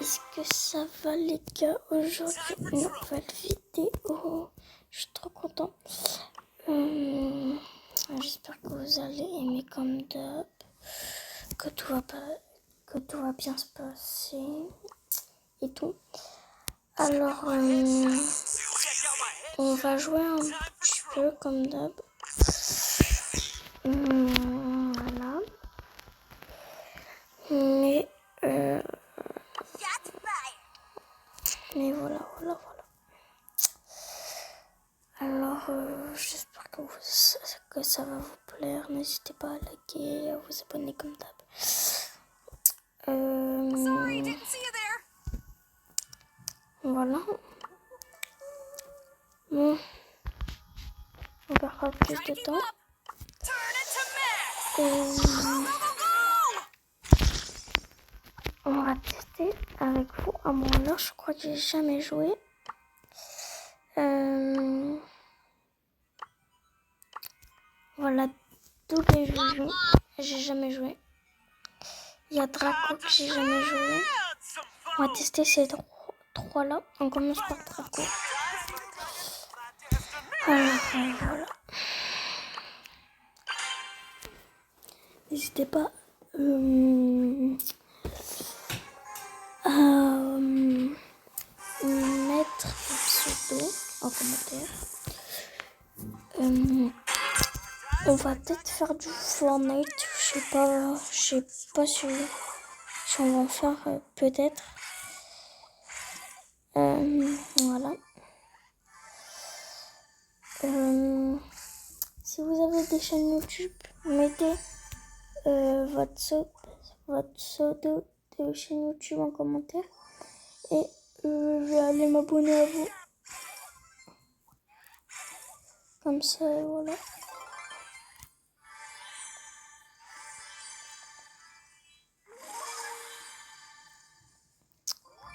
Est-ce que ça va les gars? Aujourd'hui une nouvelle vidéo. Je suis trop content. J'espère que vous allez aimer comme d'hab. Que tout va bien se passer. Et tout. Alors on va jouer un petit peu comme d'hab. Voilà. Mais voilà. Alors, j'espère que ça va vous plaire. N'hésitez pas à liker, à vous abonner comme d'hab. Voilà. Bon, on perdra plus de temps. On va tester avec vous. À mon heure, je crois que j'ai jamais joué. Voilà, tous les jeux, j'ai jamais joué. Il y a Draco que j'ai jamais joué. On va tester ces trois là. On commence par Draco. Alors, voilà. N'hésitez pas à mettre le pseudo en commentaire. On va peut-être faire du Fortnite. Je sais pas si on va en faire peut-être. Voilà. Si vous avez des chaînes YouTube, mettez votre pseudo de chaîne YouTube en commentaire et je vais aller m'abonner à vous. Comme ça, voilà.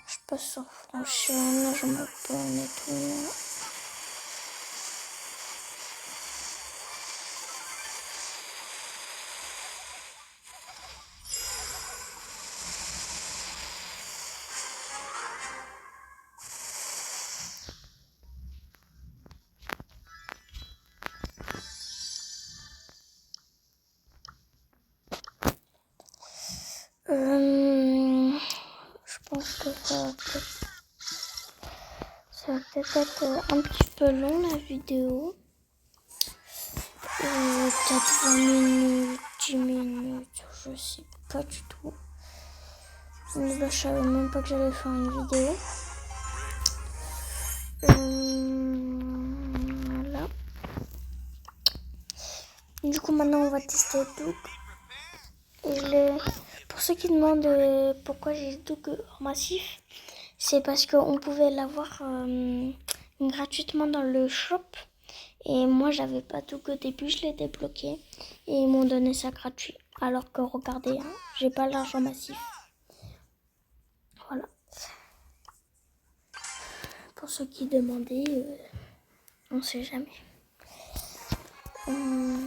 Je passe sur franchise, je m'abonne et tout. Je pense que ça va peut-être être un petit peu long la vidéo. Peut-être 20 minutes, 10 minutes, je sais pas du tout. Je savais même pas que j'allais faire une vidéo. Voilà. Du coup maintenant on va tester Doug. Pour ceux qui demandent pourquoi j'ai Doug hors massif, c'est parce qu'on pouvait l'avoir gratuitement dans le shop. Et moi j'avais pas Doug au début, je l'ai débloqué. Et ils m'ont donné ça gratuit. Alors que regardez, hein, j'ai pas l'argent massif. Voilà. Pour ceux qui demandaient, on sait jamais. Voilà.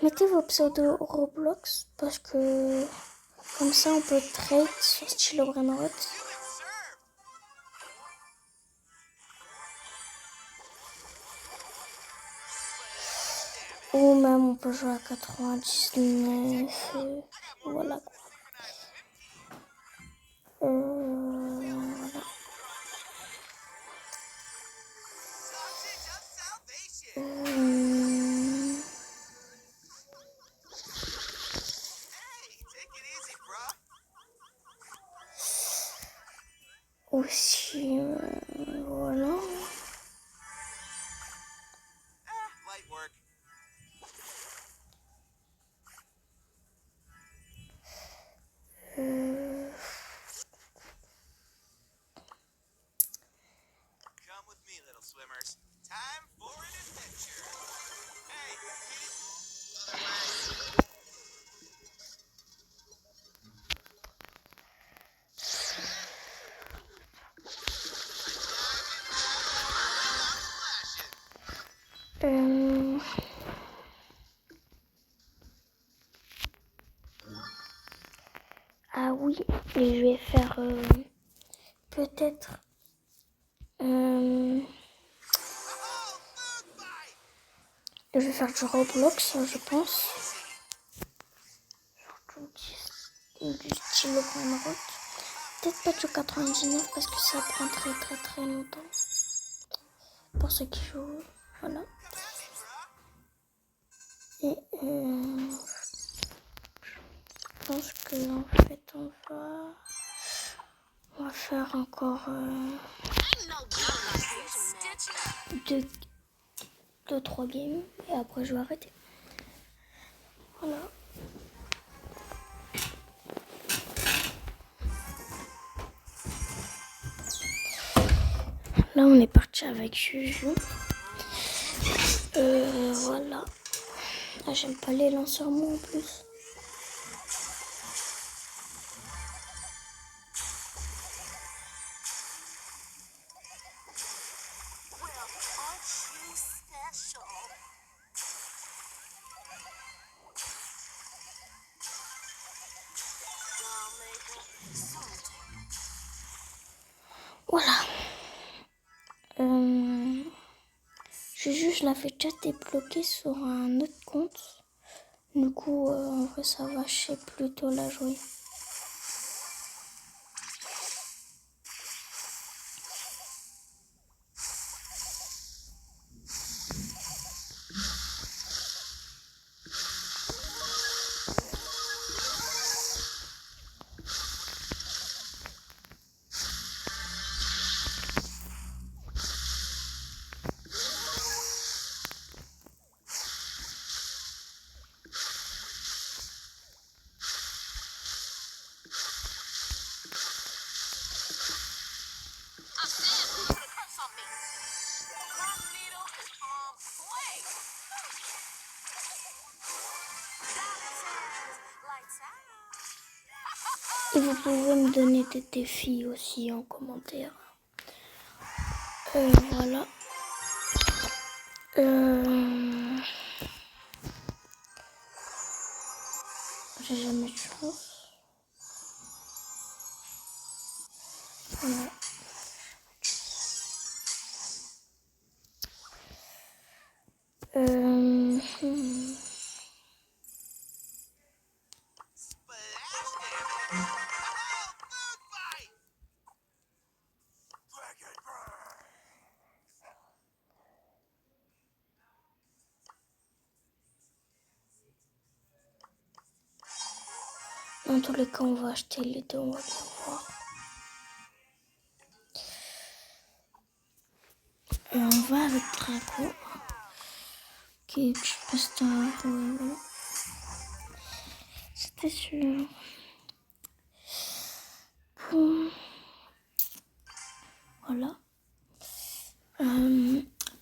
Mettez vos pseudos Roblox parce que comme ça on peut trade sur Stylo Brainrot. Ou même on peut jouer à 99. Voilà quoi. Voilà. Aussi, voilà. oui, et je vais faire peut-être je vais faire du Roblox, je pense. Du stylo Point Route. Peut-être pas du 99 parce que ça prend très longtemps. Pour ceux qui jouent, voilà. Et je pense que en fait on va faire encore 2-3 games et après je vais arrêter. Voilà. Là on est parti avec Juju. Voilà. Ah, j'aime pas les lanceurs moi en plus. Voilà. Juju, je l'avais déjà débloqué sur un autre compte. Du coup, en vrai, ça va, je sais plutôt la jouer. Et vous pouvez me donner des défis aussi en commentaire. Voilà. J'ai jamais de chance. Voilà. Dans tous les cas, on va acheter les deux, on va bien voir. Et on va avec Draco. Qui est superstar. Voilà. C'était sûr. Bon. Voilà.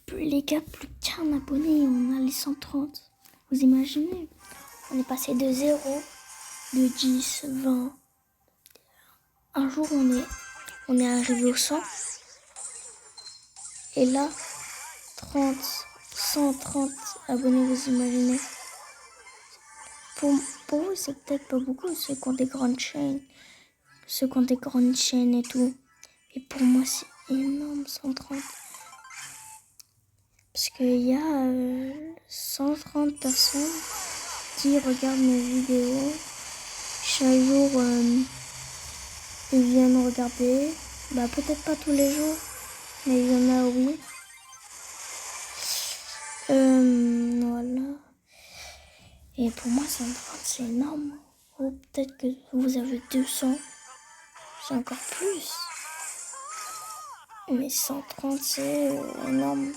Les gars, plus qu'un abonné, on a les 130. Vous imaginez? On est passé de 0, de 10, 20. Un jour, on est arrivé au 100. Et là, 30, 130 abonnés, vous imaginez? Pour vous, c'est peut-être pas beaucoup, ceux qui ont des grandes chaînes. Ceux qui ont des grandes chaînes et tout. Et pour moi, c'est énorme, 130. Parce qu'il y a 130 personnes qui regardent mes vidéos. Chaque jour, ils viennent regarder. Bah, peut-être pas tous les jours, mais il y en a, oui. Voilà. Et pour moi, 130, c'est énorme. Ou peut-être que vous avez 200. C'est encore plus. Mais 130, c'est énorme.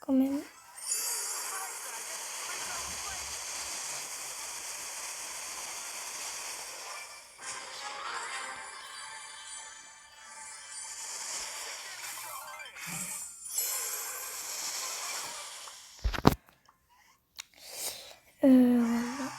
Quand même. Voilà.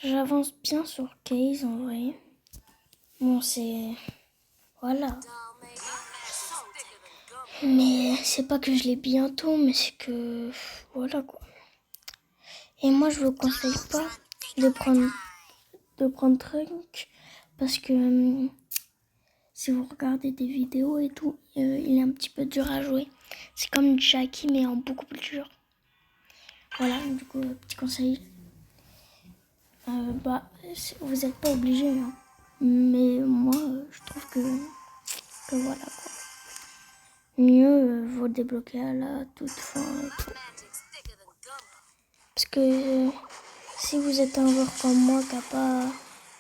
J'avance bien sur Case en vrai. Bon, c'est... Voilà. Mais c'est pas que je l'ai bientôt, mais c'est que... Voilà quoi. Et moi, je vous conseille pas de prendre Trunk parce que si vous regardez des vidéos et tout, il est un petit peu dur à jouer. C'est comme Jackie, mais en beaucoup plus dur. Voilà, du coup, petit conseil. Vous n'êtes pas obligé, hein. Mais moi, je trouve que voilà quoi. Mieux vaut débloquer à la toute fin. Parce que si vous êtes un joueur comme moi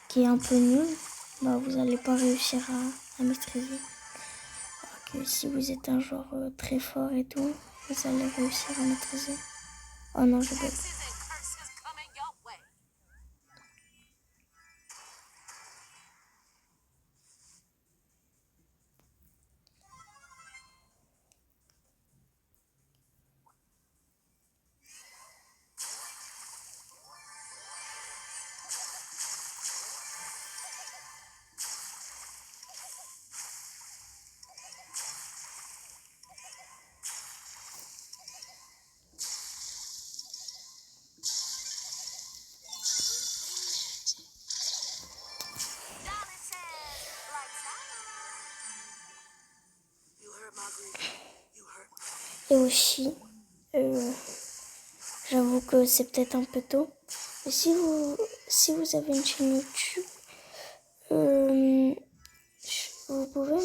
qui est un peu nul, bah vous n'allez pas réussir à maîtriser. Alors que si vous êtes un joueur très fort et tout, vous allez réussir à maîtriser. Oh non, je bug. Et aussi, j'avoue que c'est peut-être un peu tôt. Mais si vous avez une chaîne YouTube, vous pouvez,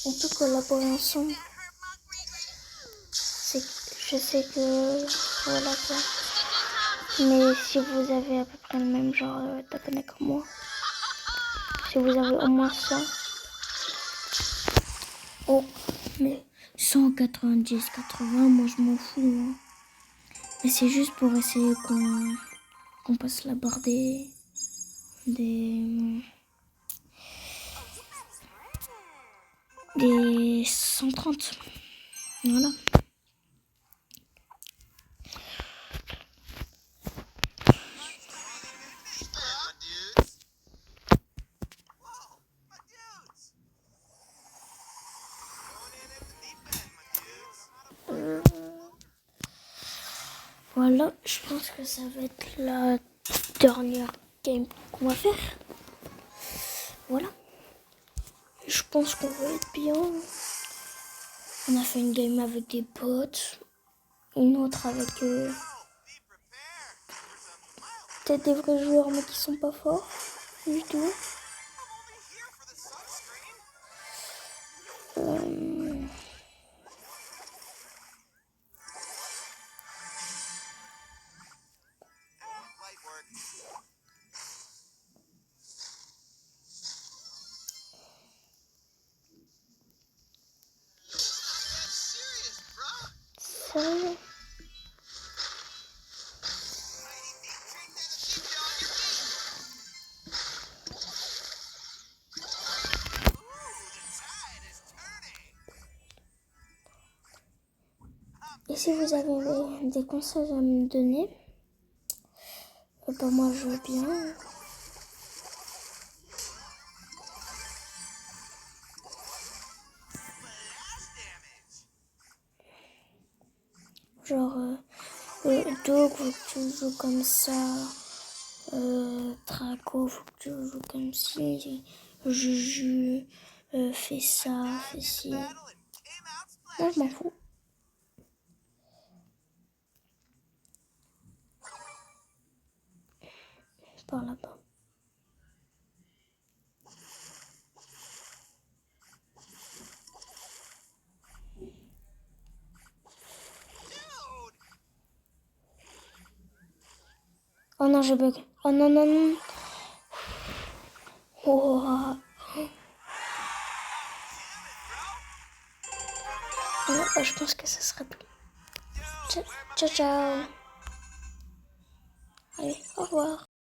on peut collaborer ensemble. Je sais que voilà quoi. Mais si vous avez à peu près le même genre d'abonnés que moi, si vous avez au moins 100, oh, mais 190, 80, moi je m'en fous. Hein. Mais c'est juste pour essayer qu'on passe la barre des 130. Voilà. Voilà, je pense que ça va être la dernière game qu'on va faire. Voilà. Je pense qu'on va être bien. On a fait une game avec des potes. Une autre avec peut-être des vrais joueurs mais qui sont pas forts du tout. Ça. Et si vous avez des conseils à me donner, bah moi je veux bien. Genre, Doug, faut que tu joues comme ça. Draco, faut que tu joues comme ci. Juju, fais ça, fais ci. Moi je m'en fous. Par là-bas. Oh non, je bug. Oh non, non, non. Oh. Non, je pense que ça sera tout. Ciao, ciao. Allez, au revoir.